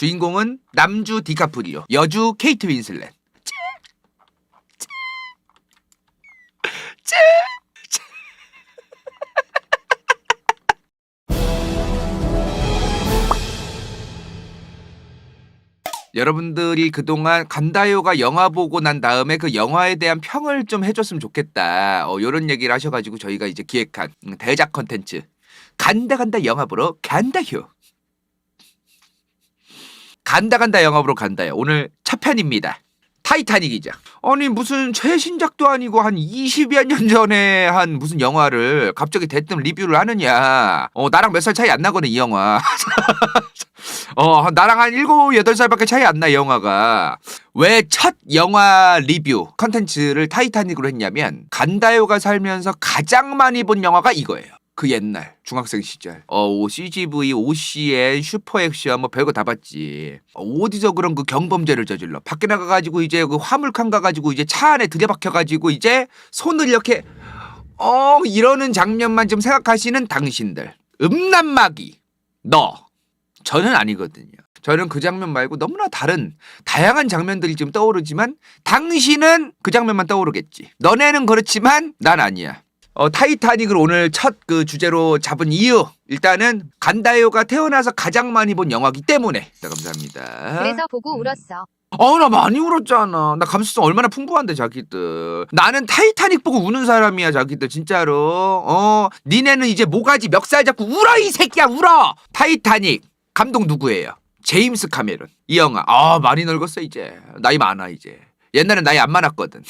주인공은 남주 디카프리오, 여주 케이트 윈슬렛. 여러분들이 그동안 간다요가 영화 보고 난 다음에 그 영화에 대한 평을 좀 해줬으면 좋겠다. 요런 얘기를 하셔가지고 저희가 이제 기획한 대작 컨텐츠 간다 영화 보러 간다요. 간다 영화 보러 간다요. 오늘 첫 편입니다. 타이타닉이죠. 아니 무슨 최신작도 아니고 한 20여 년 전에 한 무슨 영화를 갑자기 대뜸 리뷰를 하느냐. 나랑 몇 살 차이 안 나거든 이 영화. 나랑 한 7, 8살밖에 차이 안 나 이 영화가. 왜 첫 영화 리뷰 컨텐츠를 타이타닉으로 했냐면 간다요가 살면서 가장 많이 본 영화가 이거예요. 그 옛날 중학생 시절 CGV, OCN, 슈퍼액션 뭐 별거 다 봤지. 어디서 그런 그 경범죄를 저질러 밖에 나가가지고 이제 그 화물칸 가가지고 이제 차 안에 들여박혀가지고 이제 손을 이렇게 이러는 장면만 좀 생각하시는 당신들. 음란마귀 너. 저는 아니거든요. 저는 그 장면 말고 너무나 다른 다양한 장면들이 지금 떠오르지만 당신은 그 장면만 떠오르겠지. 너네는 그렇지만 난 아니야. 타이타닉을 오늘 첫 그 주제로 잡은 이유, 일단은 간다요가 태어나서 가장 많이 본 영화기 때문에. 네, 감사합니다. 그래서 보고 울었어. 나 많이 울었잖아. 나 감수성 얼마나 풍부한데 자기들. 나는 타이타닉 보고 우는 사람이야 자기들 진짜로. 니네는 이제 모가지 멱살 잡고 울어 이 새끼야 울어. 타이타닉 감독 누구예요? 제임스 카메론. 이 영화 많이 늙었어 이제. 나이 많아 이제. 옛날엔 나이 안 많았거든.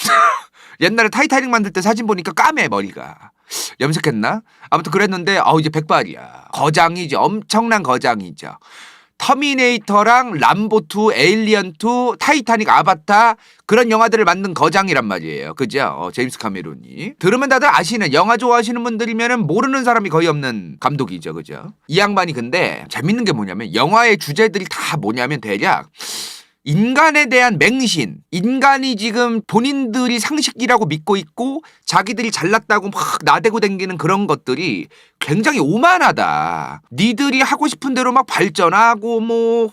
옛날에 타이타닉 만들 때 사진 보니까 까매 머리가. 염색했나? 아무튼 그랬는데 이제 백발이야. 거장이죠. 엄청난 거장이죠. 터미네이터랑 람보2, 에일리언2, 타이타닉, 아바타 그런 영화들을 만든 거장이란 말이에요. 그죠? 제임스 카메론이. 들으면 다들 아시는, 영화 좋아하시는 분들이면 모르는 사람이 거의 없는 감독이죠. 그죠? 이 양반이 근데 재밌는 게 뭐냐면 영화의 주제들이 다 뭐냐면 대략 인간에 대한 맹신, 인간이 지금 본인들이 상식이라고 믿고 있고 자기들이 잘났다고 막 나대고 댕기는 그런 것들이 굉장히 오만하다. 니들이 하고 싶은 대로 막 발전하고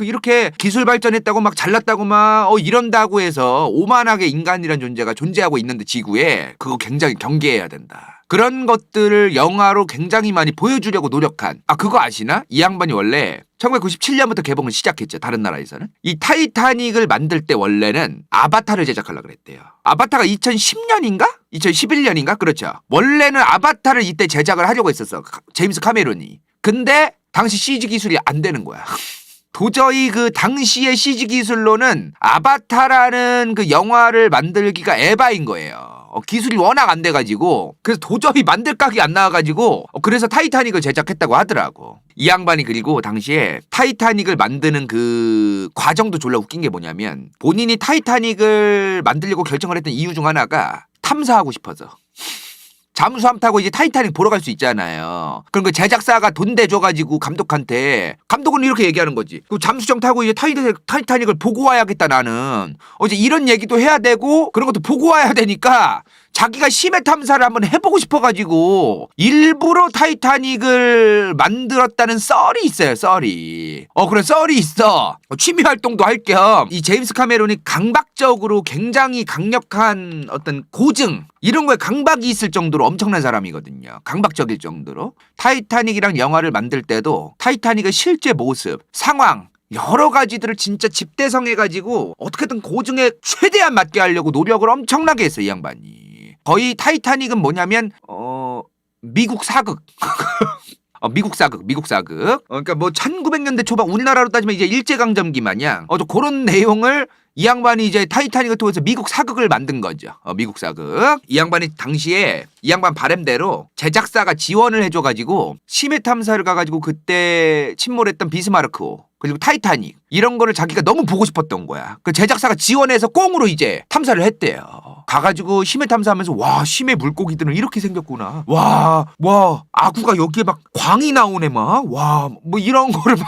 이렇게 기술 발전했다고 막 잘났다고 막 이런다고 해서 오만하게 인간이란 존재가 존재하고 있는데 지구에 그거 굉장히 경계해야 된다. 그런 것들을 영화로 굉장히 많이 보여주려고 노력한. 그거 아시나? 이 양반이 원래 1997년부터 개봉을 시작했죠. 다른 나라에서는. 이 타이타닉을 만들 때 원래는 아바타를 제작하려고 그랬대요. 아바타가 2010년인가? 2011년인가? 그렇죠. 원래는 아바타를 이때 제작을 하려고 했었어. 제임스 카메론이. 근데 당시 CG 기술이 안 되는 거야. 도저히 그 당시의 CG 기술로는 아바타라는 그 영화를 만들기가 에바인 거예요. 기술이 워낙 안 돼가지고. 그래서 도저히 만들 각이 안 나와가지고 그래서 타이타닉을 제작했다고 하더라고. 이 양반이 그리고 당시에 타이타닉을 만드는 그 과정도 졸라 웃긴 게 뭐냐면 본인이 타이타닉을 만들려고 결정을 했던 이유 중 하나가 탐사하고 싶어서. 잠수함 타고 이제 타이타닉 보러 갈 수 있잖아요. 그럼 그 제작사가 돈 대줘가지고 감독한테, 감독은 이렇게 얘기하는 거지. 그 잠수정 타고 이제 타이타닉을 보고 와야겠다 나는. 이제 이런 얘기도 해야 되고 그런 것도 보고 와야 되니까 자기가 심해 탐사를 한번 해보고 싶어가지고 일부러 타이타닉을 만들었다는 썰이 있어요. 썰이. 그래 썰이 있어. 취미 활동도 할 겸 이 제임스 카메론이 강박적으로 굉장히 강력한 어떤 고증 이런 거에 강박이 있을 정도로 엄청난 사람이거든요. 강박적일 정도로. 타이타닉이랑 영화를 만들 때도 타이타닉의 실제 모습, 상황 여러 가지들을 진짜 집대성해가지고 어떻게든 고증에 최대한 맞게 하려고 노력을 엄청나게 했어요. 이 양반이. 거의 타이타닉은 뭐냐면 미국 사극. 미국 사극. 그러니까 뭐 1900년대 초반 우리나라로 따지면 이제 일제강점기 마냥 그런 내용을 이 양반이 이제 타이타닉을 통해서 미국 사극을 만든 거죠. 미국 사극. 이 양반이 당시에 이 양반 바람대로 제작사가 지원을 해줘가지고 심해 탐사를 가가지고 그때 침몰했던 비스마르크 그리고 타이타닉 이런 거를 자기가 너무 보고 싶었던 거야. 그 제작사가 지원해서 꽁으로 이제 탐사를 했대요. 가가지고 심해 탐사하면서 와 심해 물고기들은 이렇게 생겼구나. 와 아구가 여기에 막 광이 나오네 막. 와 뭐 이런 거를 막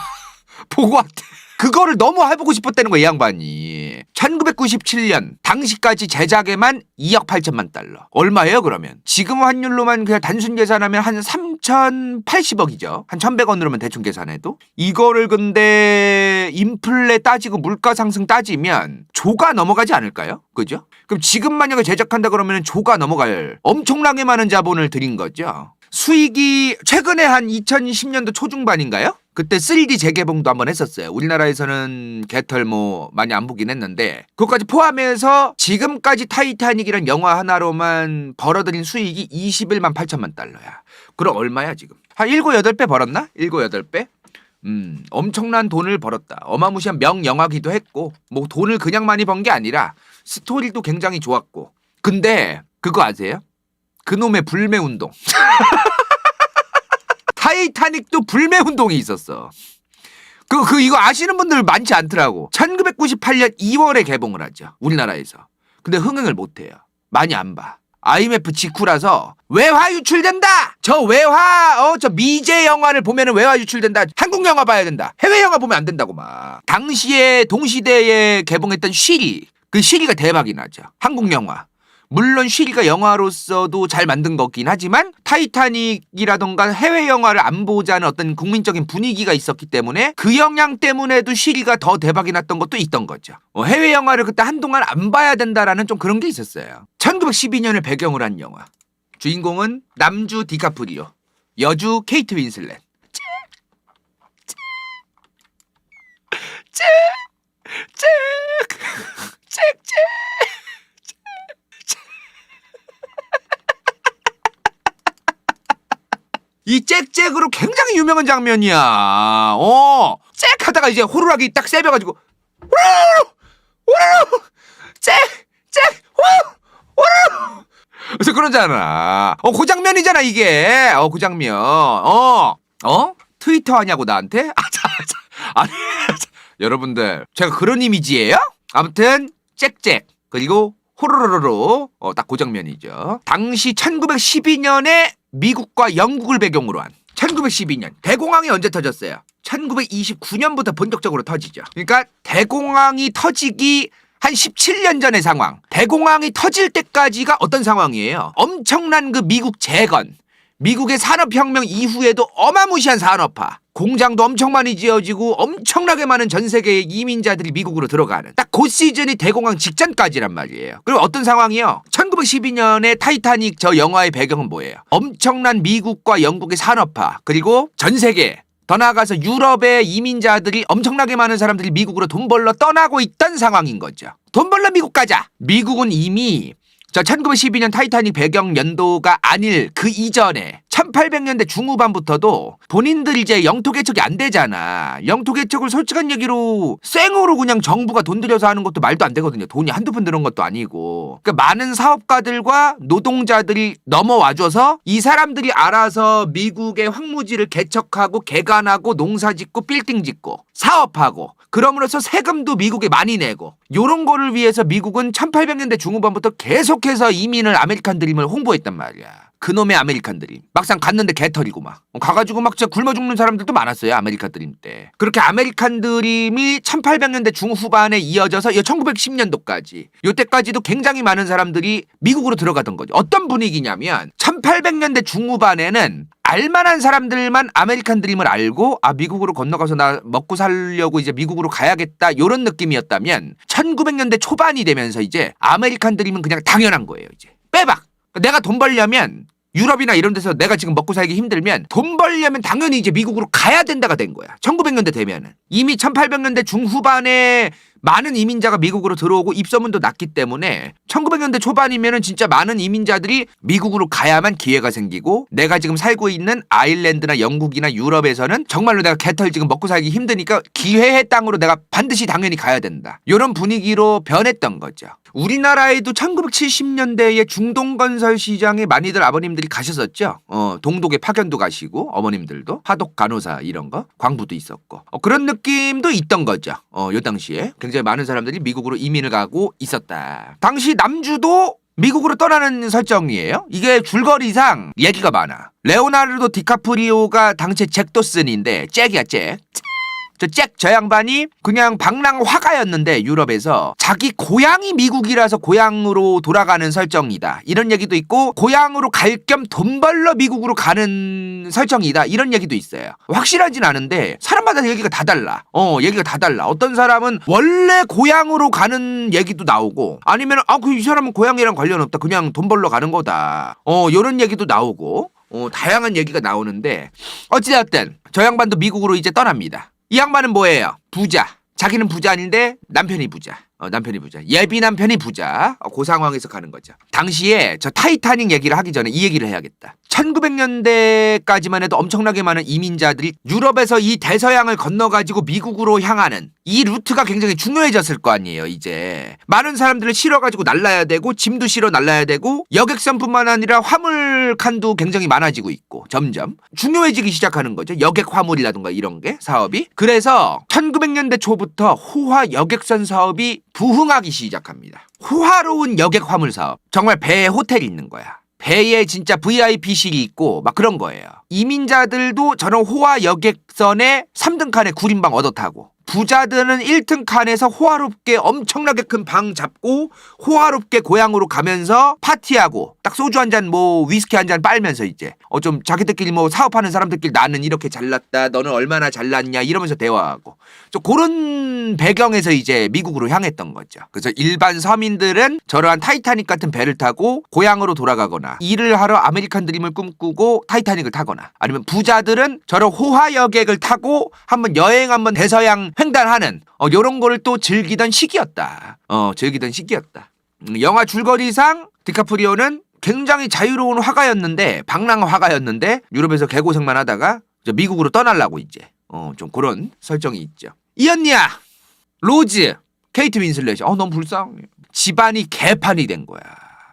보고 왔대. 그거를 너무 해보고 싶었다는 거야 이 양반이. 1997년 당시까지 제작에만 2억 8천만 달러. 얼마예요 그러면? 지금 환율로만 그냥 단순 계산하면 한 3,080억이죠. 한 1,100원으로만 대충 계산해도. 이거를 근데 당시에 인플레 따지고 물가 상승 따지면 조가 넘어가지 않을까요? 그죠? 그럼 지금 만약에 제작한다 그러면 조가 넘어갈 엄청나게 많은 자본을 들인 거죠. 수익이 최근에 한 2010년도 초중반인가요? 그때 3D 재개봉도 한번 했었어요. 우리나라에서는 개털 뭐 많이 안 보긴 했는데 그것까지 포함해서 지금까지 타이타닉이란 영화 하나로만 벌어들인 수익이 21만 8천만 달러야. 그럼 얼마야 지금? 한 7, 8배 벌었나? 7, 8배? 엄청난 돈을 벌었다. 어마무시한 명영화기도 했고 뭐 돈을 그냥 많이 번 게 아니라 스토리도 굉장히 좋았고. 근데 그거 아세요? 그놈의 불매운동. 타이타닉도 불매운동이 있었어. 이거 아시는 분들 많지 않더라고. 1998년 2월에 개봉을 하죠. 우리나라에서. 근데 흥행을 못해요. 많이 안 봐. IMF 직후라서 외화 유출된다. 저 외화 저 미제 영화를 보면은 외화 유출된다. 한국 영화 봐야 된다. 해외 영화 보면 안 된다고 막. 당시에 동시대에 개봉했던 쉬리. 그 쉬리가 대박이 나죠. 한국 영화. 물론 쉬리가 영화로서도 잘 만든 거긴 하지만 타이타닉이라던가 해외 영화를 안 보자는 어떤 국민적인 분위기가 있었기 때문에 그 영향 때문에도 쉬리가 더 대박이 났던 것도 있던 거죠. 해외 영화를 그때 한동안 안 봐야 된다라는 좀 그런 게 있었어요. 1912년을 배경으로 한 영화. 주인공은 남주 디카프리오, 여주 케이트 윈슬렛. 이 짹짹으로 굉장히 유명한 장면이야. 짹 하다가 이제 호루라기 딱 세벼가지고 호루루 짹 호루루 그래서 그러잖아. 그 장면이잖아 이게. 그 장면. 트위터 하냐고 나한테? 아니 여러분들 제가 그런 이미지예요? 아무튼 짹짹 그리고 호로로로로 딱 그 장면이죠. 당시 1912년에 미국과 영국을 배경으로 한 1912년 대공황이 언제 터졌어요? 1929년부터 본격적으로 터지죠. 그러니까 대공황이 터지기 한 17년 전의 상황. 대공황이 터질 때까지가 어떤 상황이에요? 엄청난 그 미국 재건, 미국의 산업혁명 이후에도 어마무시한 산업화, 공장도 엄청 많이 지어지고 엄청나게 많은 전 세계의 이민자들이 미국으로 들어가는 딱 그 시즌이 대공황 직전까지란 말이에요. 그리고 어떤 상황이요? 1912년에 타이타닉 저 영화의 배경은 뭐예요? 엄청난 미국과 영국의 산업화 그리고 전 세계 더 나아가서 유럽의 이민자들이 엄청나게 많은 사람들이 미국으로 돈 벌러 떠나고 있던 상황인 거죠. 돈 벌러 미국 가자. 미국은 이미 저 1912년 타이타닉 배경 연도가 아닐 그 이전에 1800년대 중후반부터도 본인들 이제 영토 개척이 안 되잖아. 영토 개척을 솔직한 얘기로 생으로 그냥 정부가 돈 들여서 하는 것도 말도 안 되거든요. 돈이 한두 푼 드는 것도 아니고. 그러니까 많은 사업가들과 노동자들이 넘어와줘서 이 사람들이 알아서 미국의 황무지를 개척하고 개간하고 농사 짓고 빌딩 짓고 사업하고 그럼으로써 세금도 미국에 많이 내고 요런 거를 위해서 미국은 1800년대 중후반부터 계속해서 이민을 아메리칸 드림을 홍보했단 말이야. 그놈의 아메리칸 드림. 막상 갔는데 개털이고 막. 가가지고 막 진짜 굶어 죽는 사람들도 많았어요. 아메리칸 드림 때. 그렇게 아메리칸 드림이 1800년대 중후반에 이어져서 1910년도까지. 요때까지도 굉장히 많은 사람들이 미국으로 들어가던 거죠. 어떤 분위기냐면 1800년대 중후반에는 알만한 사람들만 아메리칸 드림을 알고 미국으로 건너가서 나 먹고 살려고 이제 미국으로 가야겠다 요런 느낌이었다면 1900년대 초반이 되면서 이제 아메리칸 드림은 그냥 당연한 거예요. 이제 빼박. 내가 돈 벌려면 유럽이나 이런 데서 내가 지금 먹고 살기 힘들면 돈 벌려면 당연히 이제 미국으로 가야 된다가 된 거야. 1900년대 되면은. 이미 1800년대 중후반에 많은 이민자가 미국으로 들어오고 입소문도 났기 때문에 1900년대 초반이면은 진짜 많은 이민자들이 미국으로 가야만 기회가 생기고 내가 지금 살고 있는 아일랜드나 영국이나 유럽에서는 정말로 내가 개털 지금 먹고 살기 힘드니까 기회의 땅으로 내가 반드시 당연히 가야 된다. 이런 분위기로 변했던 거죠. 우리나라에도 1970년대에 중동건설 시장에 많이들 아버님들이 가셨었죠. 동독에 파견도 가시고 어머님들도 화독 간호사 이런 거 광부도 있었고 그런 느낌도 있던 거죠. 요 당시에 굉장히 많은 사람들이 미국으로 이민을 가고 있었다. 당시 남주도 미국으로 떠나는 설정이에요. 이게 줄거리상 얘기가 많아. 레오나르도 디카프리오가 당시 잭 도슨인데 잭이야 잭. 저 양반이 그냥 방랑 화가였는데 유럽에서 자기 고향이 미국이라서 고향으로 돌아가는 설정이다. 이런 얘기도 있고 고향으로 갈 겸 돈 벌러 미국으로 가는 설정이다. 이런 얘기도 있어요. 확실하진 않은데 사람마다 얘기가 다 달라. 얘기가 다 달라. 어떤 사람은 원래 고향으로 가는 얘기도 나오고 아니면 이 사람은 고향이랑 관련 없다. 그냥 돈 벌러 가는 거다. 요런 얘기도 나오고 다양한 얘기가 나오는데 어찌되었든 저 양반도 미국으로 이제 떠납니다. 이 양반은 뭐예요? 부자. 자기는 부자 아닌데 남편이 부자. 남편이 부자. 예비 남편이 부자. 그 상황에서 가는 거죠. 당시에 저 타이타닉 얘기를 하기 전에 이 얘기를 해야겠다. 1900년대까지만 해도 엄청나게 많은 이민자들이 유럽에서 이 대서양을 건너가지고 미국으로 향하는 이 루트가 굉장히 중요해졌을 거 아니에요. 이제 많은 사람들을 실어가지고 날라야 되고 짐도 실어 날라야 되고 여객선뿐만 아니라 화물칸도 굉장히 많아지고 있고 점점 중요해지기 시작하는 거죠. 여객 화물이라든가 이런 게 사업이. 그래서 1900년대 초부터 호화 여객선 사업이 부흥하기 시작합니다. 호화로운 여객 화물 사업. 정말 배에 호텔이 있는 거야. 배에 진짜 VIP실이 있고 막 그런 거예요. 이민자들도 저런 호화 여객선에 3등 칸에 구린방 얻어 타고 부자들은 1등 칸에서 호화롭게 엄청나게 큰 방 잡고 호화롭게 고향으로 가면서 파티하고 딱 소주 한 잔 위스키 한 잔 빨면서 이제 좀 자기들끼리 사업하는 사람들끼리 나는 이렇게 잘났다 너는 얼마나 잘났냐 이러면서 대화하고 좀 그런 배경에서 이제 미국으로 향했던 거죠. 그래서 일반 서민들은 저러한 타이타닉 같은 배를 타고 고향으로 돌아가거나 일을 하러 아메리칸 드림을 꿈꾸고 타이타닉을 타거나 아니면 부자들은 저런 호화 여객을 타고 한번 여행 한번 대서양 횡단하는 요런 거를 또 즐기던 시기였다. 즐기던 시기였다. 영화 줄거리상 디카프리오는 굉장히 자유로운 화가였는데 방랑 화가였는데 유럽에서 개고생만 하다가 미국으로 떠나려고 이제 좀 그런 설정이 있죠. 이 언니야 로즈 케이트 윈슬렛이 너무 불쌍해. 집안이 개판이 된 거야.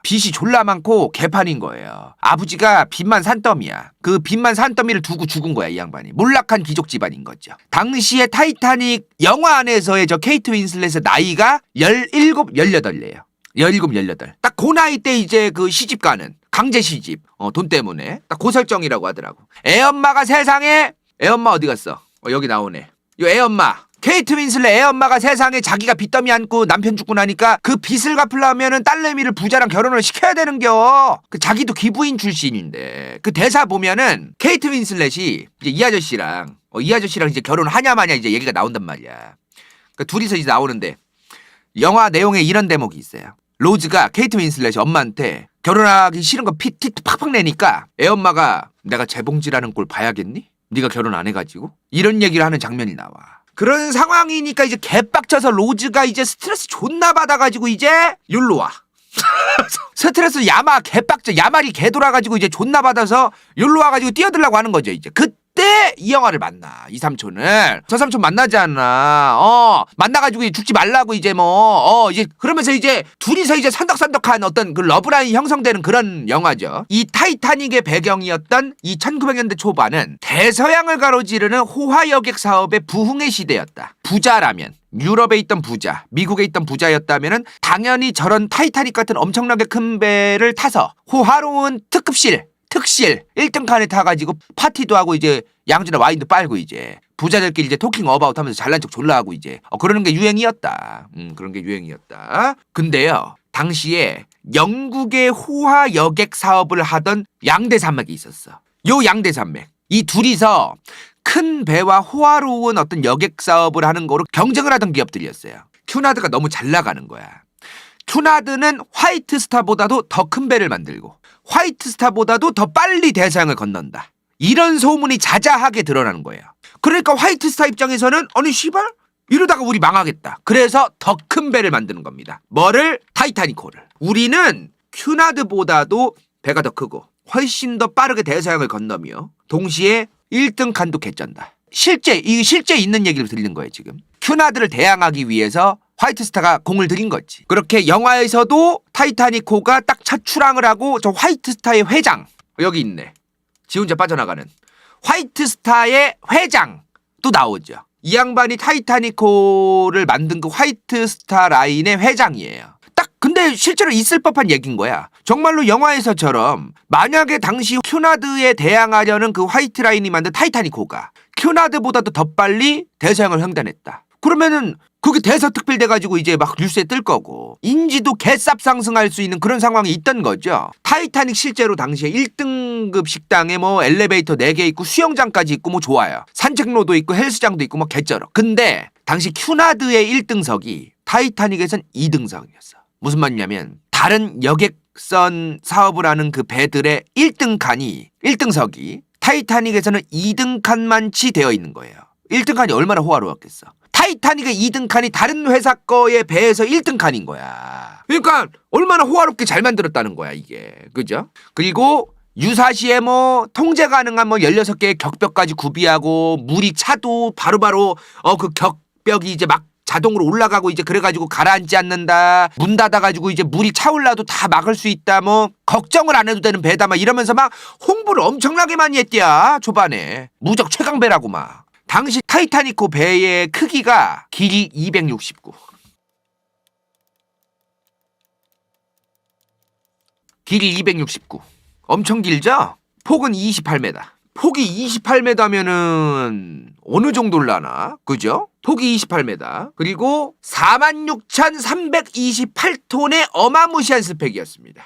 빚이 졸라 많고 개판인 거예요. 아버지가 빚만 산더미야. 그 빚만 산더미를 두고 죽은 거야 이 양반이. 몰락한 귀족 집안인 거죠. 당시에 타이타닉 영화 안에서의 저 케이트 윈슬렛의 나이가 17, 18이에요. 17, 18. 딱 그 나이 때 이제 그 시집 가는 강제 시집. 돈 때문에 딱 그 설정이라고 하더라고. 애엄마가 세상에 애엄마 어디 갔어? 여기 나오네. 요 애엄마 케이트 윈슬렛 애엄마가 세상에 자기가 빚더미 안고 남편 죽고 나니까 그 빚을 갚으려면은 딸내미를 부자랑 결혼을 시켜야 되는겨. 자기도 기부인 출신인데 그 대사 보면은 케이트 윈슬렛이 이제 이 아저씨랑 이제 결혼하냐 마냐 이제 얘기가 나온단 말이야. 그 둘이서 이제 나오는데 영화 내용에 이런 대목이 있어요. 로즈가 케이트 윈슬렛이 엄마한테 결혼하기 싫은 거 티 팍팍 내니까 애엄마가 내가 재봉지라는 꼴 봐야겠니? 네가 결혼 안 해가지고 이런 얘기를 하는 장면이 나와. 그런 상황이니까 이제 개빡쳐서 로즈가 이제 스트레스 존나 받아가지고 이제 욜로 와. 스트레스 개빡쳐 야말이 개 돌아가지고 이제 존나 받아서 욜로 와가지고 뛰어들라고 하는 거죠. 이제 그때 이 영화를 만나 이 삼촌을. 저 삼촌 만나지 않나. 만나가지고 죽지 말라고 이제 이제 그러면서 이제 둘이서 이제 선덕선덕한 어떤 그 러브라인이 형성되는 그런 영화죠. 이 타이타닉의 배경이었던 이 1900년대 초반은 대서양을 가로지르는 호화 여객 사업의 부흥의 시대였다. 부자라면 유럽에 있던 부자, 미국에 있던 부자였다면은 당연히 저런 타이타닉 같은 엄청나게 큰 배를 타서 호화로운 특실 1등 칸에 타가지고 파티도 하고 이제 양주나 와인도 빨고 이제 부자들끼리 이제 토킹 어바웃 하면서 잘난 척 졸라 하고 이제 그러는 게 유행이었다. 그런 게 유행이었다. 근데요 당시에 영국의 호화 여객 사업을 하던 양대산맥이 있었어. 요 양대산맥 이 둘이서 큰 배와 호화로운 어떤 여객 사업을 하는 거로 경쟁을 하던 기업들이었어요. 큐나드가 너무 잘 나가는 거야. 큐나드는 화이트스타보다도 더 큰 배를 만들고 화이트스타보다도 더 빨리 대서양을 건넌다. 이런 소문이 자자하게 드러나는 거예요. 그러니까 화이트스타 입장에서는 아니 씨발 이러다가 우리 망하겠다. 그래서 더 큰 배를 만드는 겁니다. 뭐를? 타이타닉호를. 우리는 큐나드보다도 배가 더 크고 훨씬 더 빠르게 대서양을 건너며 동시에 1등 칸도 개쩐다. 실제 있는 얘기를 들리는 거예요 지금. 큐나드를 대항하기 위해서 화이트스타가 공을 들인 거지. 그렇게 영화에서도 타이타닉호가 딱 첫 출항을 하고 저 화이트스타의 회장 여기 있네. 지 혼자 빠져나가는 화이트스타의 회장 또 나오죠. 이 양반이 타이타닉호를 만든 그 화이트스타 라인의 회장이에요. 딱 근데 실제로 있을 법한 얘기인 거야. 정말로 영화에서처럼 만약에 당시 큐나드에 대항하려는 그 화이트 라인이 만든 타이타닉호가 큐나드보다도 더 빨리 대서양을 횡단했다. 그러면은 그게 대서특필 돼가지고 이제 막 뉴스에 뜰 거고 인지도 개쌉 상승할 수 있는 그런 상황이 있던 거죠. 타이타닉 실제로 당시에 1등급 식당에 뭐 엘리베이터 4개 있고 수영장까지 있고 뭐 좋아요. 산책로도 있고 헬스장도 있고 뭐 개쩔어. 근데 당시 큐나드의 1등석이 타이타닉에선 2등석이었어. 무슨 말이냐면 다른 여객선 사업을 하는 그 배들의 1등석이 타이타닉에서는 2등 칸만치 되어 있는 거예요. 1등 칸이 얼마나 호화로웠겠어. 타이타닉의 2등 칸이 다른 회사 거에 배에서 1등 칸인 거야. 그러니까 얼마나 호화롭게 잘 만들었다는 거야 이게. 그죠? 그리고 유사시에 뭐 통제 가능한 뭐 16개의 격벽까지 구비하고 물이 차도 바로바로 그 격벽이 이제 막 자동으로 올라가고 이제 그래가지고 가라앉지 않는다. 문 닫아가지고 이제 물이 차올라도 다 막을 수 있다. 뭐 걱정을 안 해도 되는 배다. 막 이러면서 막 홍보를 엄청나게 많이 했디야. 초반에. 무적 최강배라고 막. 당시 타이타닉호 배의 크기가 길이 269. 길이 269. 엄청 길죠? 폭은 28m. 폭이 28m면은 어느 정도려나? 그죠? 폭이 28m. 그리고 46,328톤의 어마무시한 스펙이었습니다.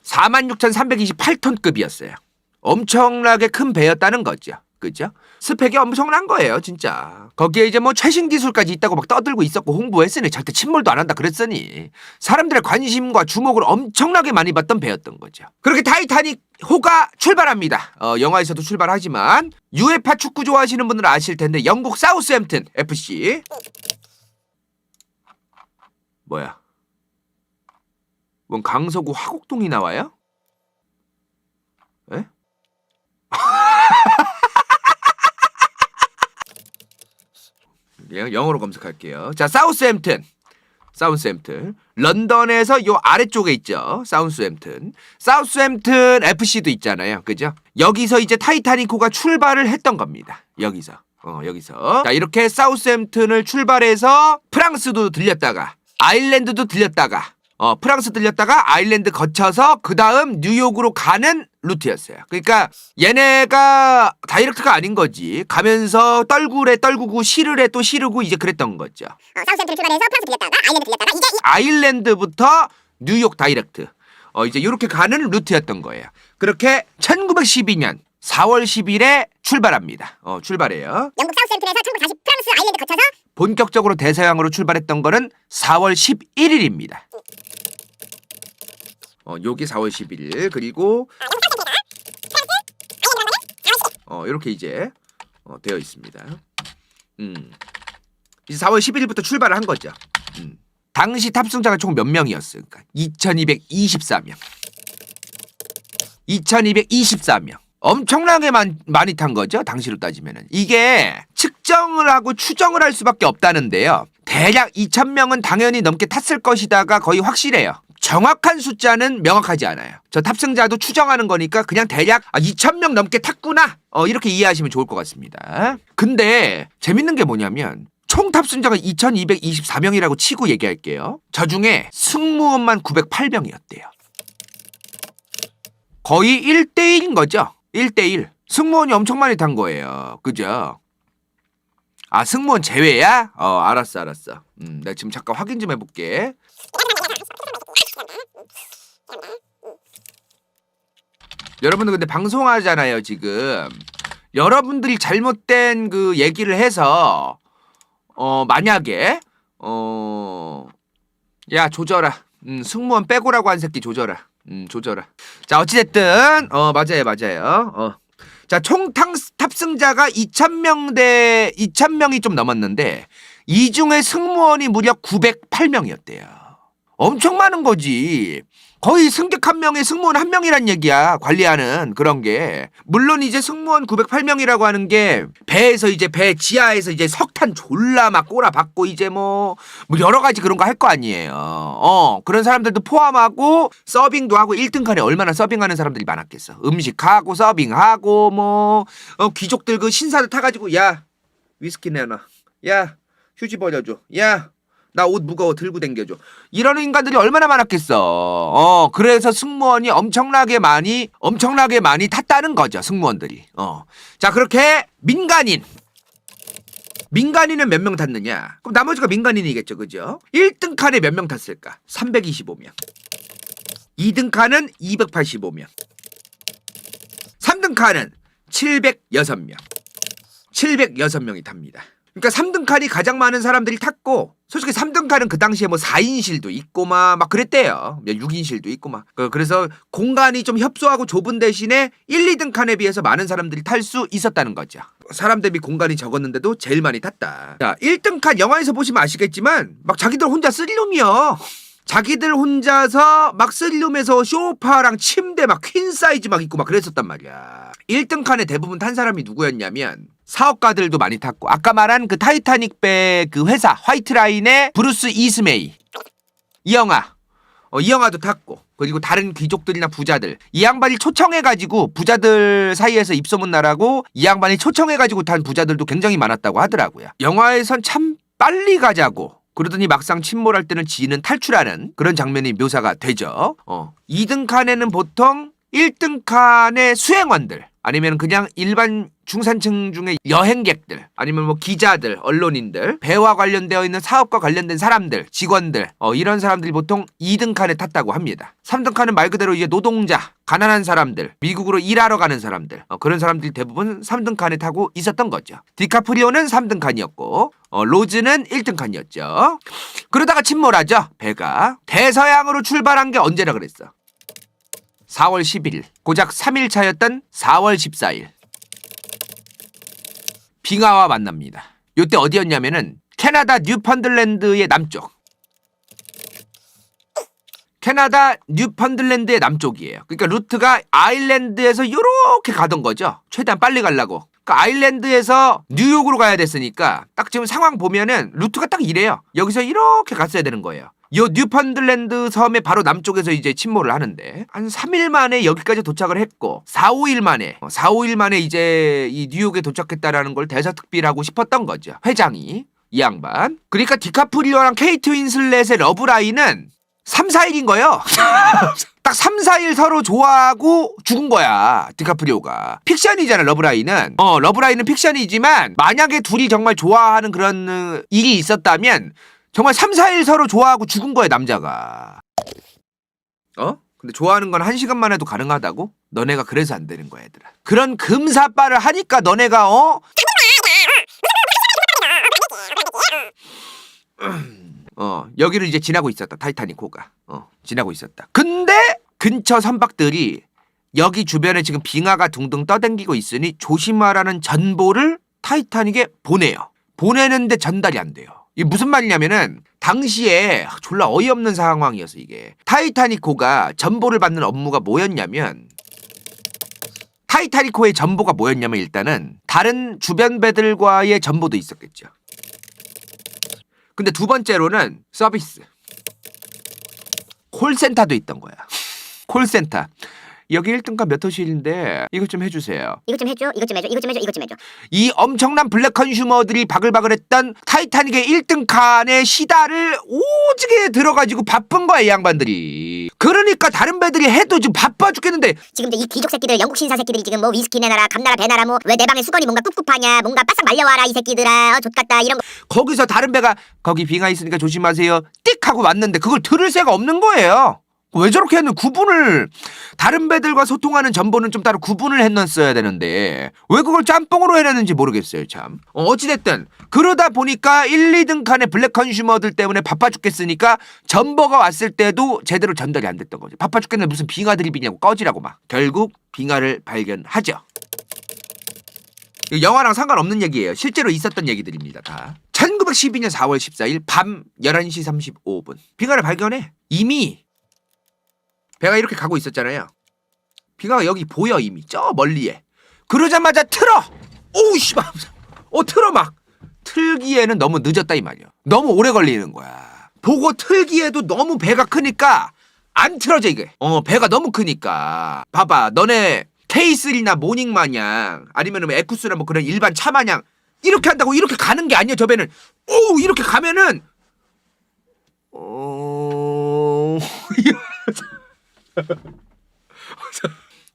46,328톤급이었어요. 엄청나게 큰 배였다는 거죠. 그죠? 스펙이 엄청난 거예요, 진짜. 거기에 이제 뭐 최신 기술까지 있다고 막 떠들고 있었고 홍보했으니 절대 침몰도 안 한다 그랬으니 사람들의 관심과 주목을 엄청나게 많이 받던 배였던 거죠. 그렇게 타이타닉 호가 출발합니다. 영화에서도 출발하지만 UEFA 축구 좋아하시는 분들은 아실 텐데 영국 사우스햄튼 FC. 뭐야? 뭔 강서구 화곡동이 나와요? 에? 영어로 검색할게요. 자, 사우스햄튼. 런던에서 요 아래쪽에 있죠. 사우스햄튼 FC도 있잖아요. 그죠? 여기서 이제 타이타닉호가 출발을 했던 겁니다. 여기서. 자, 이렇게 사우스햄튼을 출발해서 프랑스도 들렸다가 아일랜드도 들렸다가 프랑스 들렸다가 아일랜드 거쳐서 그 다음 뉴욕으로 가는 루트였어요. 그러니까 얘네가 다이렉트가 아닌 거지. 가면서 떨굴에 떨구고 시르래 또 시르고 이제 그랬던 거죠. 사우스햄튼 출발해서 프랑스 들렸다가 아일랜드 들렸다가 이제 아일랜드부터 뉴욕 다이렉트. 이제 이렇게 가는 루트였던 거예요. 그렇게 1912년 4월 10일에 출발합니다. 출발해요. 영국 사우스햄튼에서 1940 프랑스 아일랜드 거쳐서 본격적으로 대서양으로 출발했던 거는 4월 11일입니다. 요게 4월 11일. 그리고 이렇게 이제 되어 있습니다. 이제 4월 11일부터 출발을 한 거죠. 당시 탑승자가 총 몇 명이었어요? 그러니까 2224명. 2224명. 엄청나게 많이 탄 거죠. 당시로 따지면은. 이게 측정을 하고 추정을 할 수밖에 없다는데요. 대략 2,000명은 당연히 넘게 탔을 것이다가 거의 확실해요. 정확한 숫자는 명확하지 않아요. 저 탑승자도 추정하는 거니까 그냥 대략 2,000명 넘게 탔구나. 이렇게 이해하시면 좋을 것 같습니다. 근데 재밌는 게 뭐냐면 총 탑승자가 2,224명이라고 치고 얘기할게요. 저 중에 승무원만 908명이었대요. 거의 1대1인 거죠. 1대1. 승무원이 엄청 많이 탄 거예요. 그죠? 승무원 제외야? 알았어. 나 지금 잠깐 확인 좀 해볼게. 여러분들 근데 방송하잖아요, 지금. 여러분들이 잘못된 그 얘기를 해서 만약에 야 조져라. 승무원 빼고라고 한 새끼 조져라. 조져라. 자, 어찌됐든 맞아요. 자, 총 탑승자가 2,000명이 좀 넘었는데 이 중에 승무원이 무려 908명이었대요. 엄청 많은 거지. 거의 승객 한 명에 승무원 한 명이란 얘기야. 관리하는 그런 게. 물론 이제 승무원 908명이라고 하는 게 배에서 이제 배 지하에서 이제 석탄 졸라 막 꼬라박고 이제 뭐 여러 가지 그런 거 할 거 아니에요. 그런 사람들도 포함하고 서빙도 하고 1등 칸에 얼마나 서빙하는 사람들이 많았겠어. 음식하고 서빙하고 뭐 귀족들 그 신사들 타가지고 야 위스키 내놔. 야 휴지 버려줘. 야 나 옷 무거워 들고 댕겨줘. 이러는 인간들이 얼마나 많았겠어. 그래서 승무원이 엄청나게 많이 탔다는 거죠. 승무원들이. 자, 그렇게 민간인은 몇 명 탔느냐? 그럼 나머지가 민간인이겠죠. 그죠? 1등 칸에 몇 명 탔을까? 325명. 2등 칸은 285명. 3등 칸은 706명. 706명이 탑니다. 그러니까 3등 칸이 가장 많은 사람들이 탔고, 솔직히 3등 칸은 그 당시에 뭐 4인실도 있고 막 그랬대요. 6인실도 있고 막. 그래서 공간이 좀 협소하고 좁은 대신에 1, 2등 칸에 비해서 많은 사람들이 탈 수 있었다는 거죠. 사람 대비 공간이 적었는데도 제일 많이 탔다. 자, 1등 칸 영화에서 보시면 아시겠지만 막 자기들 혼자 쓰리룸이요. 자기들 혼자서 막 쓰리룸에서 소파랑 침대 막 퀸 사이즈 막 있고 막 그랬었단 말이야. 1등 칸에 대부분 탄 사람이 누구였냐면 사업가들도 많이 탔고, 아까 말한 그 타이타닉 배 그 회사 화이트라인의 브루스 이스메이, 이 영화도 탔고, 그리고 다른 귀족들이나 부자들, 이 양반이 초청해가지고 부자들 사이에서 입소문 나라고 이 양반이 초청해가지고 탄 부자들도 굉장히 많았다고 하더라고요. 영화에선 참 빨리 가자고 그러더니 막상 침몰할 때는 지는 탈출하는 그런 장면이 묘사가 되죠. 2등 칸에는 보통 1등 칸의 수행원들, 아니면 그냥 일반 중산층 중에 여행객들, 아니면 뭐 기자들, 언론인들, 배와 관련되어 있는 사업과 관련된 사람들, 직원들, 이런 사람들이 보통 2등 칸에 탔다고 합니다. 3등 칸은 말 그대로 이제 노동자, 가난한 사람들, 미국으로 일하러 가는 사람들, 그런 사람들이 대부분 3등 칸에 타고 있었던 거죠. 디카프리오는 3등 칸이었고, 로즈는 1등 칸이었죠. 그러다가 침몰하죠. 배가 대서양으로 출발한 게 언제라 그랬어? 4월 11일, 고작 3일 차였던 4월 14일 빙하와 만납니다. 이때 어디였냐면은 캐나다 뉴펀들랜드의 남쪽. 캐나다 뉴펀들랜드의 남쪽이에요. 그러니까 루트가 아일랜드에서 이렇게 가던 거죠. 최대한 빨리 가려고. 그러니까 아일랜드에서 뉴욕으로 가야 됐으니까 딱 지금 상황 보면은 루트가 딱 이래요. 여기서 이렇게 갔어야 되는 거예요. 요 뉴펀들랜드 섬의 바로 남쪽에서 이제 침몰을 하는데 한 3일 만에 여기까지 도착을 했고 4, 5일 만에 이제 이 뉴욕에 도착했다라는 걸 대서특필하고 싶었던 거죠. 회장이, 이 양반. 그러니까 디카프리오랑 케이트 윈슬렛의 러브라인은 3, 4일인 거예요. 딱 3, 4일 서로 좋아하고 죽은 거야. 디카프리오가. 픽션이잖아, 러브라인은. 러브라인은 픽션이지만 만약에 둘이 정말 좋아하는 그런 일이 있었다면 정말 3, 4일 서로 좋아하고 죽은 거야, 남자가. 근데 좋아하는 건 1시간만 해도 가능하다고? 너네가 그래서 안 되는 거야, 얘들아. 그런 금사빠를 하니까 너네가 여기를 이제 지나고 있었다. 타이타닉호가. 지나고 있었다. 근데 근처 선박들이 여기 주변에 지금 빙하가 둥둥 떠댕기고 있으니 조심하라는 전보를 타이타닉에 보내요. 보내는데 전달이 안 돼요. 이게 무슨 말이냐면은 당시에 졸라 어이없는 상황이었어. 이게 타이타닉호가 전보를 받는 업무가 뭐였냐면, 타이타닉호의 전보가 뭐였냐면 일단은 다른 주변 배들과의 전보도 있었겠죠. 근데 두 번째로는 서비스, 콜센터도 있던 거야. 콜센터. 여기 1등가 몇 호실인데 이것 좀 해주세요. 이것 좀 해줘, 이것 좀 해줘, 이것 좀 해줘, 이것 좀 해줘. 이 엄청난 블랙 컨슈머들이 바글바글했던 타이타닉의 1등 칸의 시다를 오지게 들어가지고 바쁜 거야, 이 양반들이. 그러니까 다른 배들이 해도 지금 바빠 죽겠는데 지금 이 귀족 새끼들, 영국 신사 새끼들이 지금 뭐 위스키 내놔라, 감나라, 배나라, 뭐 왜 내 방에 수건이 뭔가 꿉꿉하냐, 뭔가 바싹 말려와라 이 새끼들아, 좆같다 이런 거. 거기서 다른 배가 거기 빙하 있으니까 조심하세요 띡 하고 왔는데 그걸 들을 새가 없는 거예요. 왜 저렇게 했는, 구분을, 다른 배들과 소통하는 전보는 좀 따로 구분을 했었어야 되는데 왜 그걸 짬뽕으로 해냈는지 모르겠어요, 참. 어찌됐든 그러다 보니까 1, 2등 칸의 블랙 컨슈머들 때문에 바빠 죽겠으니까 전보가 왔을 때도 제대로 전달이 안 됐던 거죠. 바빠 죽겠는데 무슨 빙하 드립이냐고 꺼지라고 막. 결국 빙하를 발견하죠. 영화랑 상관없는 얘기예요. 실제로 있었던 얘기들입니다, 다. 1912년 4월 14일 밤 11시 35분 빙하를 발견해. 이미 배가 이렇게 가고 있었잖아요. 빙하가 여기 보여, 이미 저 멀리에. 그러자마자 틀어. 오우 씨발. 틀어 막. 틀기에는 너무 늦었다 이 말이야. 너무 오래 걸리는 거야. 보고 틀기에도 너무 배가 크니까 안 틀어져 이게. 배가 너무 크니까. 봐봐, 너네 K3나 모닝 마냥 아니면 뭐 에쿠스나 뭐 그런 일반 차 마냥 이렇게 한다고 이렇게 가는 게 아니야. 저 배는 오우 이렇게 가면은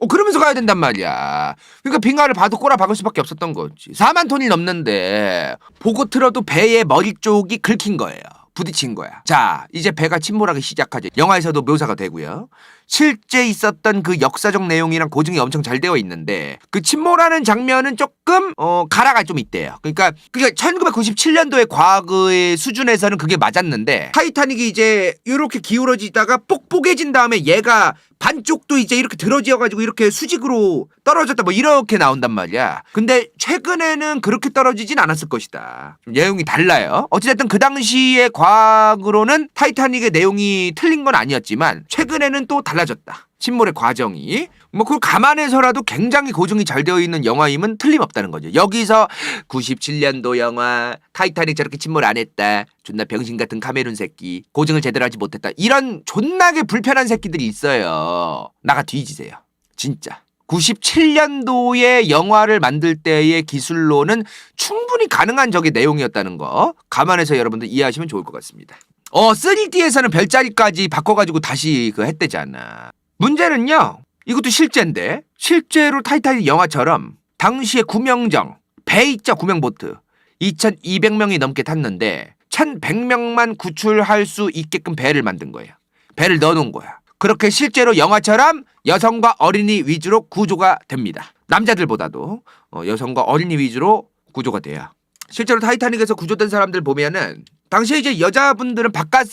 그러면서 가야 된단 말이야. 그러니까 빙하를 봐도 꼬라 박을 수밖에 없었던 거지. 4만 톤이 넘는데 보고 틀어도 배의 머리 쪽이 긁힌 거예요. 부딪힌 거야. 자, 이제 배가 침몰하기 시작하죠. 영화에서도 묘사가 되고요. 실제 있었던 그 역사적 내용이랑 고증이 엄청 잘 되어 있는데 그 침몰하는 장면은 조금 가라가 좀 있대요. 그러니까 1997년도의 과거의 수준에서는 그게 맞았는데 타이타닉이 이제 이렇게 기울어지다가 뽁뽁해진 다음에 얘가 반쪽도 이제 이렇게 들어지어가지고 이렇게 수직으로 떨어졌다 뭐 이렇게 나온단 말이야. 근데 최근에는 그렇게 떨어지진 않았을 것이다. 좀 내용이 달라요. 어찌됐든 그 당시의 과학으로는 타이타닉의 내용이 틀린 건 아니었지만 최근에는 또 달라졌다. 침몰의 과정이. 뭐 그걸 감안해서라도 굉장히 고증이 잘 되어 있는 영화임은 틀림없다는 거죠. 여기서 97년도 영화 타이타닉 저렇게 침몰 안 했다. 존나 병신 같은 카메룬 새끼. 고증을 제대로 하지 못했다. 이런 존나게 불편한 새끼들이 있어요. 나가 뒤지세요. 진짜. 97년도에 영화를 만들 때의 기술로는 충분히 가능한 적의 내용이었다는 거 감안해서 여러분들 이해하시면 좋을 것 같습니다. 3D에서는 별자리까지 바꿔가지고 다시 했대잖아. 문제는요. 이것도 실제인데 실제로 타이타닉 영화처럼 당시에 구명정 배 있죠. 구명보트 2200명이 넘게 탔는데 1100명만 구출할 수 있게끔 배를 만든 거예요. 배를 넣어놓은 거야. 그렇게 실제로 영화처럼 여성과 어린이 위주로 구조가 됩니다. 남자들보다도 여성과 어린이 위주로 구조가 돼요. 실제로 타이타닉에서 구조된 사람들 보면은 당시에 이제 여자분들은 바깥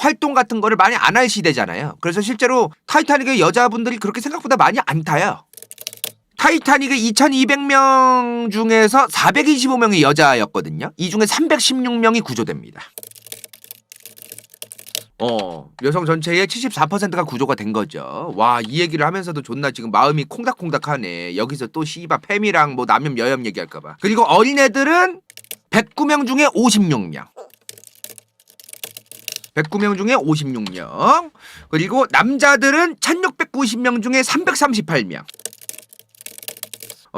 활동 같은 거를 많이 안 할 시대잖아요. 그래서 실제로 타이타닉의 여자분들이 그렇게 생각보다 많이 안 타요. 타이타닉의 2200명 중에서 425명이 여자였거든요. 이 중에 316명이 구조됩니다. 여성 전체의 74%가 구조가 된 거죠. 와, 이 얘기를 하면서도 존나 지금 마음이 콩닥콩닥하네. 여기서 또 씨바 팸이랑 뭐 남염 여염 얘기할까봐. 그리고 어린애들은 109명 중에 56명. 109명 중에 56명. 그리고 남자들은 1690명 중에 338명.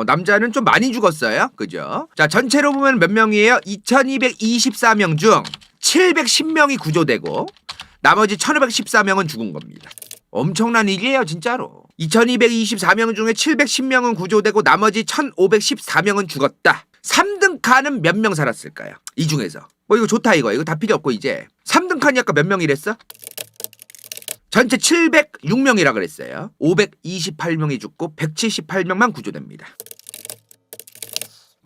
남자는 좀 많이 죽었어요. 그죠? 자, 전체로 보면 몇 명이에요? 2224명 중 710명이 구조되고 나머지 1514명은 죽은 겁니다. 엄청난 일이에요, 진짜로. 2224명 중에 710명은 구조되고 나머지 1514명은 죽었다. 3등 칸은 몇 명 살았을까요? 이 중에서. 뭐 이거 좋다 이거 다 필요 없고 이제 3등 칸이 아까 몇 명이랬어? 전체 706명이라 그랬어요. 528명이 죽고 178명만 구조됩니다.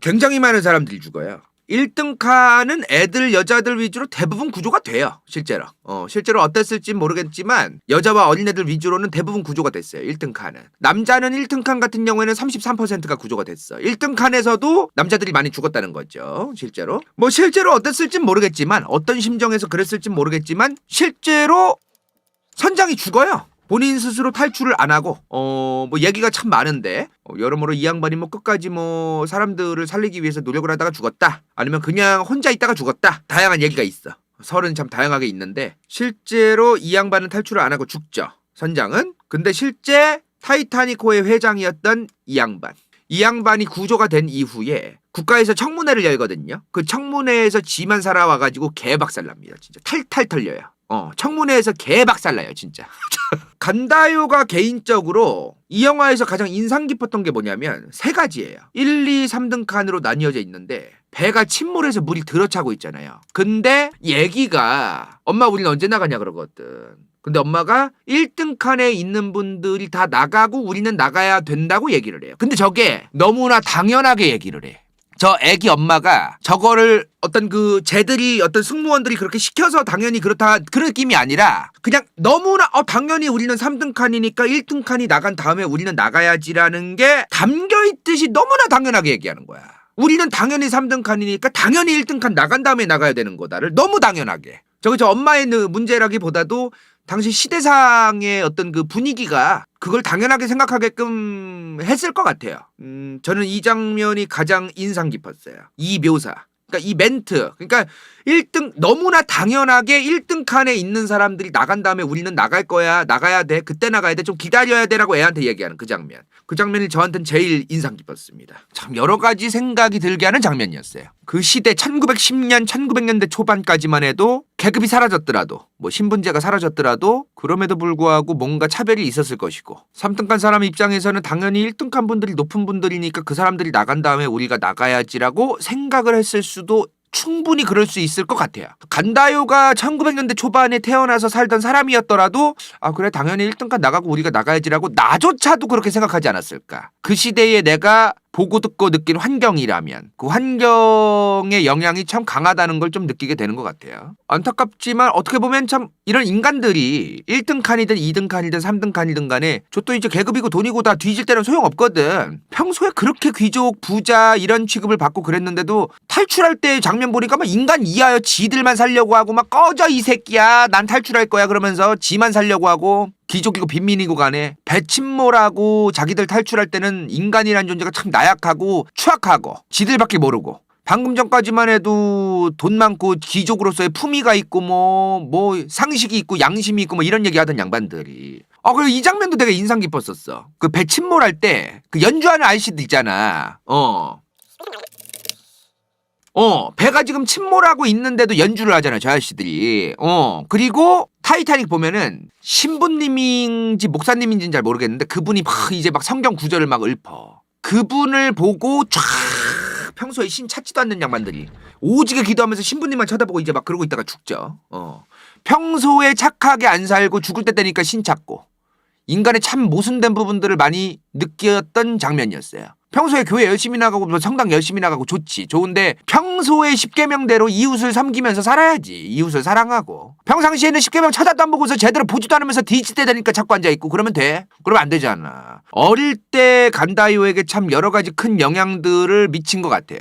굉장히 많은 사람들이 죽어요. 1등 칸은 애들 여자들 위주로 대부분 구조가 돼요. 실제로 실제로 어땠을지 모르겠지만 여자와 어린애들 위주로는 대부분 구조가 됐어요. 1등 칸은. 남자는 1등 칸 같은 경우에는 33%가 구조가 됐어. 1등 칸에서도 남자들이 많이 죽었다는 거죠. 실제로 뭐 실제로 어땠을지 모르겠지만 어떤 심정에서 그랬을지 모르겠지만 실제로 선장이 죽어요. 본인 스스로 탈출을 안 하고 뭐 얘기가 참 많은데 여러모로 이 양반이 뭐 끝까지 뭐 사람들을 살리기 위해서 노력을 하다가 죽었다 아니면 그냥 혼자 있다가 죽었다 다양한 얘기가 있어. 설은 참 다양하게 있는데 실제로 이 양반은 탈출을 안 하고 죽죠. 선장은. 근데 실제 타이타닉호의 회장이었던 이 양반이 구조가 된 이후에 국가에서 청문회를 열거든요. 그 청문회에서 지만 살아와가지고 개박살납니다. 진짜 탈탈 털려요. 청문회에서 개박살나요 진짜. 간다요가 개인적으로 이 영화에서 가장 인상 깊었던 게 뭐냐면 세 가지예요. 1, 2, 3등 칸으로 나뉘어져 있는데 배가 침몰해서 물이 들어차고 있잖아요. 근데 얘기가 엄마 우리는 언제 나가냐 그러거든. 근데 엄마가 1등 칸에 있는 분들이 다 나가고 우리는 나가야 된다고 얘기를 해요. 근데 저게 너무나 당연하게 얘기를 해. 저 애기 엄마가 저거를 어떤 쟤들이 어떤 승무원들이 그렇게 시켜서 당연히 그렇다 그런 느낌이 아니라 그냥 너무나 당연히 우리는 3등 칸이니까 1등 칸이 나간 다음에 우리는 나가야지라는 게 담겨있듯이 너무나 당연하게 얘기하는 거야. 우리는 당연히 3등 칸이니까 당연히 1등 칸 나간 다음에 나가야 되는 거다를 너무 당연하게. 저 엄마의 문제라기보다도 당시 시대상의 어떤 그 분위기가 그걸 당연하게 생각하게끔 했을 것 같아요. 저는 이 장면이 가장 인상 깊었어요. 이 묘사. 그러니까 이 멘트. 그러니까 1등 너무나 당연하게 1등 칸에 있는 사람들이 나간 다음에 우리는 나갈 거야. 나가야 돼. 그때 나가야 돼. 좀 기다려야 돼라고 애한테 얘기하는 그 장면. 그 장면이 저한테는 제일 인상 깊었습니다. 참 여러 가지 생각이 들게 하는 장면이었어요. 그 시대 1910년 1900년대 초반까지만 해도 계급이 사라졌더라도 뭐 신분제가 사라졌더라도 그럼에도 불구하고 뭔가 차별이 있었을 것이고 3등간 사람 입장에서는 당연히 1등간 분들이 높은 분들이니까 그 사람들이 나간 다음에 우리가 나가야지라고 생각을 했을 수도 충분히 그럴 수 있을 것 같아요. 간다요가 1900년대 초반에 태어나서 살던 사람이었더라도 아 그래 당연히 1등간 나가고 우리가 나가야지라고 나조차도 그렇게 생각하지 않았을까. 그 시대에 내가 보고 듣고 느낀 환경이라면 그 환경의 영향이 참 강하다는 걸 좀 느끼게 되는 것 같아요. 안타깝지만 어떻게 보면 참 이런 인간들이 1등 칸이든 2등 칸이든 3등 칸이든 간에 저 또 이제 계급이고 돈이고 다 뒤질 때는 소용없거든. 평소에 그렇게 귀족 부자 이런 취급을 받고 그랬는데도 탈출할 때 장면 보니까 막 인간 이하여 지들만 살려고 하고 막 꺼져 이 새끼야 난 탈출할 거야 그러면서 지만 살려고 하고 귀족이고 빈민이고 간에 배친모라고 자기들 탈출할 때는 인간이란 존재가 참 나약하고 추악하고 지들밖에 모르고 방금 전까지만 해도 돈 많고 귀족으로서의 품위가 있고 뭐 상식이 있고 양심이 있고 뭐 이런 얘기 하던 양반들이 그리고 이 장면도 되게 인상 깊었었어. 그 배친몰 할 때 그 연주하는 아저씨들 있잖아. 배가 지금 침몰하고 있는데도 연주를 하잖아, 저 아저씨들이. 그리고 타이타닉 보면은 신부님인지 목사님인지는 잘 모르겠는데 그분이 막 이제 막 성경 구절을 막 읊어. 그분을 보고 쫙 평소에 신 찾지도 않는 양반들이 오지게 기도하면서 신부님만 쳐다보고 이제 막 그러고 있다가 죽죠. 평소에 착하게 안 살고 죽을 때 되니까 신 찾고 인간의 참 모순된 부분들을 많이 느꼈던 장면이었어요. 평소에 교회 열심히 나가고 성당 열심히 나가고 좋은데 평소에 십계명대로 이웃을 섬기면서 살아야지. 이웃을 사랑하고 평상시에는 십계명 쳐다도 안 보고서 제대로 보지도 않으면서 뒤집대 되니까 자꾸 앉아있고 그러면 돼? 그러면 안 되잖아. 어릴 때 간다요에게 참 여러 가지 큰 영향들을 미친 것 같아요.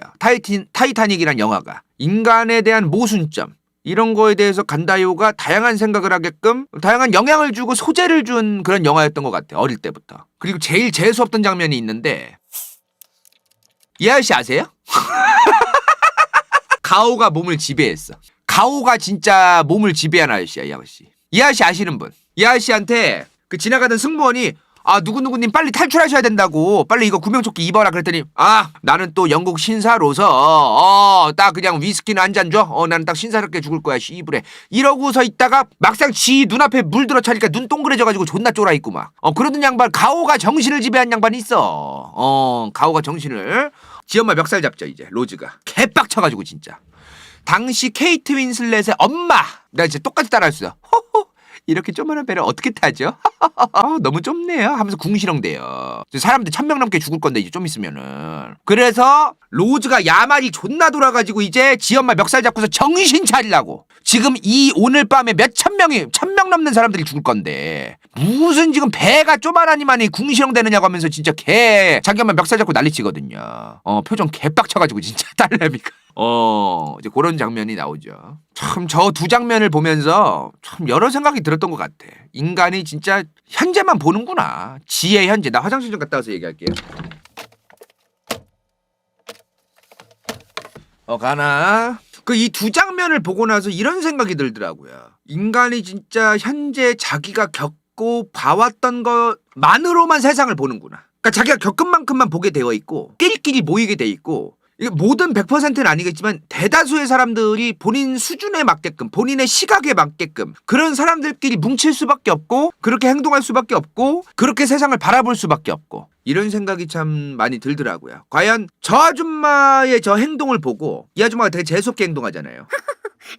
타이타닉이란 영화가 인간에 대한 모순점 이런 거에 대해서 간다요가 다양한 생각을 하게끔 다양한 영향을 주고 소재를 준 그런 영화였던 것 같아요. 어릴 때부터. 그리고 제일 재수없던 장면이 있는데 이 아저씨 아세요? 가오가 몸을 지배했어. 가오가 진짜 몸을 지배한 아저씨야, 이 아저씨. 이 아저씨 아시는 분. 이 아저씨한테 그 지나가던 승무원이 누구누구님 빨리 탈출하셔야 된다고 빨리 이거 구명조끼 입어라 그랬더니 나는 또 영국 신사로서 딱 그냥 위스키는 한 잔 줘. 나는 딱 신사롭게 죽을 거야 씨부래 이러고서 있다가 막상 지 눈앞에 물 들어 차니까 눈 동그래져가지고 존나 쫄아있고 막 그러던 양반 가오가 정신을 지배한 양반이 있어. 가오가 정신을 지 엄마 멱살 잡죠 이제 로즈가 개빡쳐가지고 진짜 당시 케이트 윈슬렛의 엄마 나 이제 똑같이 따라했어. 호호 이렇게 조그만한 배를 어떻게 타죠? 너무 좁네요 하면서 궁시렁대요. 사람들 1000명 넘게 죽을 건데 이제 좀 있으면은. 그래서 로즈가 야말이 존나 돌아가지고 이제 지엄마 멱살 잡고서 정신 차리려고. 지금 이 오늘 밤에 몇천 명이 1000명 넘는 사람들이 죽을 건데 무슨 지금 배가 쪼만하니만이 궁시렁대느냐고 하면서 진짜 자기 엄마 멱살 잡고 난리치거든요. 표정 개빡쳐가지고 진짜 딸내미가. 이제 그런 장면이 나오죠. 참 저 두 장면을 보면서 참 여러 생각이 들었던 것 같아. 인간이 진짜 현재만 보는구나. 지의 현재. 나 화장실 좀 갔다 와서 얘기할게요. 가나? 그 이 두 장면을 보고 나서 이런 생각이 들더라고요. 인간이 진짜 현재 자기가 겪고 봐왔던 것만으로만 세상을 보는구나. 그러니까 자기가 겪은 만큼만 보게 되어 있고 끼리끼리 모이게 돼 있고 이게 모든 100%는 아니겠지만 대다수의 사람들이 본인 수준에 맞게끔 본인의 시각에 맞게끔 그런 사람들끼리 뭉칠 수밖에 없고 그렇게 행동할 수밖에 없고 그렇게 세상을 바라볼 수밖에 없고 이런 생각이 참 많이 들더라고요. 과연 저 아줌마의 저 행동을 보고 이 아줌마가 되게 재수없게 행동하잖아요.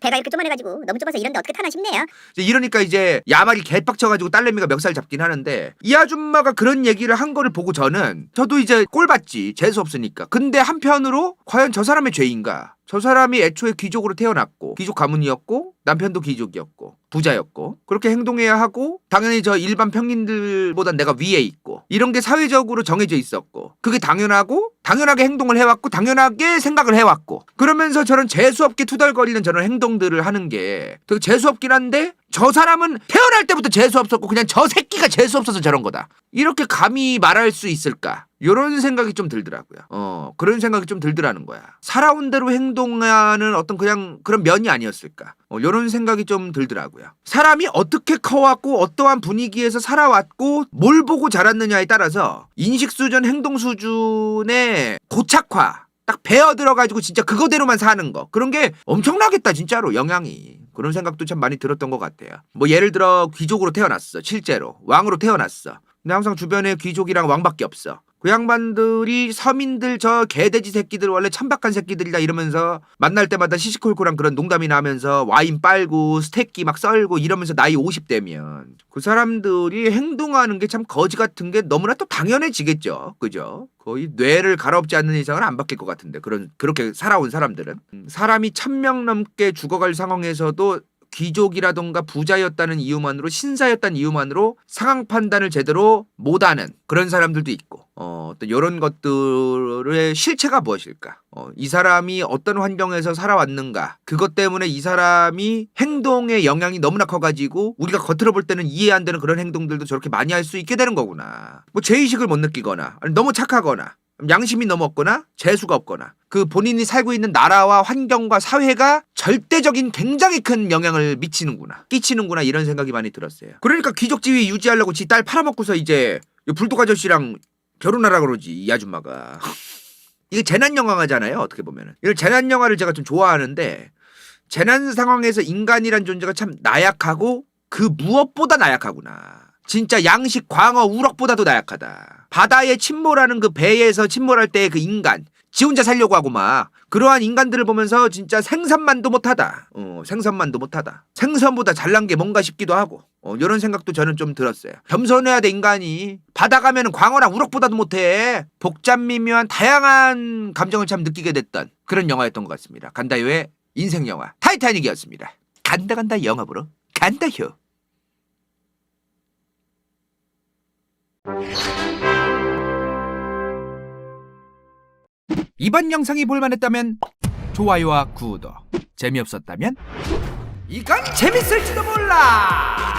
배가 이렇게 쪼만해가지고 너무 좁아서 이런데 어떻게 타나 싶네요. 이러니까 이제 야말이 개빡쳐가지고 딸내미가 멱살 잡긴 하는데 이 아줌마가 그런 얘기를 한 거를 보고 저도 이제 꼴봤지 재수없으니까. 근데 한편으로 과연 저 사람의 죄인가? 저 사람이 애초에 귀족으로 태어났고 귀족 가문이었고 남편도 귀족이었고 부자였고 그렇게 행동해야 하고 당연히 저 일반 평민들보단 내가 위에 있고 이런 게 사회적으로 정해져 있었고 그게 당연하게 행동을 해왔고 당연하게 생각을 해왔고 그러면서 저런 재수없게 투덜거리는 저런 행동들을 하는 게 되게 재수없긴 한데 저 사람은 태어날 때부터 재수없었고 그냥 저 새끼가 재수없어서 저런 거다. 이렇게 감히 말할 수 있을까? 이런 생각이 좀 들더라고요. 그런 생각이 좀 들더라는 거야. 살아온 대로 행동하는 어떤 그냥 그런 면이 아니었을까? 이런 생각이 좀 들더라고요. 사람이 어떻게 커왔고 어떠한 분위기에서 살아왔고 뭘 보고 자랐느냐에 따라서 인식 수준, 행동 수준의 고착화 딱 배어 들어가지고 진짜 그거대로만 사는 거 그런 게 엄청나겠다 진짜로 영향이. 그런 생각도 참 많이 들었던 것 같아요. 뭐 예를 들어 귀족으로 태어났어. 실제로 왕으로 태어났어. 근데 항상 주변에 귀족이랑 왕밖에 없어. 그 양반들이 서민들 저 개돼지 새끼들 원래 천박한 새끼들이다 이러면서 만날 때마다 시시콜콜한 그런 농담이나 하면서 와인 빨고 스테이크 막 썰고 이러면서 나이 50대면 그 사람들이 행동하는 게 참 거지 같은 게 너무나 또 당연해지겠죠. 그죠? 거의 뇌를 갈아엎지 않는 이상은 안 바뀔 것 같은데 그렇게 살아온 사람들은 사람이 1000명 넘게 죽어갈 상황에서도 귀족이라던가 부자였다는 이유만으로 신사였다는 이유만으로 상황 판단을 제대로 못하는 그런 사람들도 있고 또 이런 것들의 실체가 무엇일까? 이 사람이 어떤 환경에서 살아왔는가? 그것 때문에 이 사람이 행동의 영향이 너무나 커가지고 우리가 겉으로 볼 때는 이해 안 되는 그런 행동들도 저렇게 많이 할 수 있게 되는 거구나. 뭐 죄의식을 못 느끼거나 아니 너무 착하거나 양심이 너무 없거나 재수가 없거나 그 본인이 살고 있는 나라와 환경과 사회가 절대적인 굉장히 큰 영향을 끼치는구나 이런 생각이 많이 들었어요. 그러니까 귀족 지위 유지하려고 지 딸 팔아먹고서 이제 불독 아저씨랑 결혼하라 그러지 이 아줌마가. 이게 재난 영화잖아요 어떻게 보면은. 이런 재난 영화를 제가 좀 좋아하는데 재난 상황에서 인간이란 존재가 참 나약하고 그 무엇보다 나약하구나. 진짜 양식, 광어, 우럭보다도 나약하다. 바다에 침몰하는 그 배에서 침몰할 때의 그 인간, 지 혼자 살려고 하고 막 그러한 인간들을 보면서 진짜 생선만도 못하다. 생선만도 못하다. 생선보다 잘난 게 뭔가 싶기도 하고 이런 생각도 저는 좀 들었어요. 겸손해야 돼 인간이. 바다 가면은 광어랑 우럭보다도 못해. 복잡미묘한 다양한 감정을 참 느끼게 됐던 그런 영화였던 것 같습니다. 간다요의 인생 영화 타이타닉이었습니다. 간다 영화 보러 간다요. 이번 영상이 볼만했다면 좋아요와 구독, 재미없었다면 이건 재밌을지도 몰라.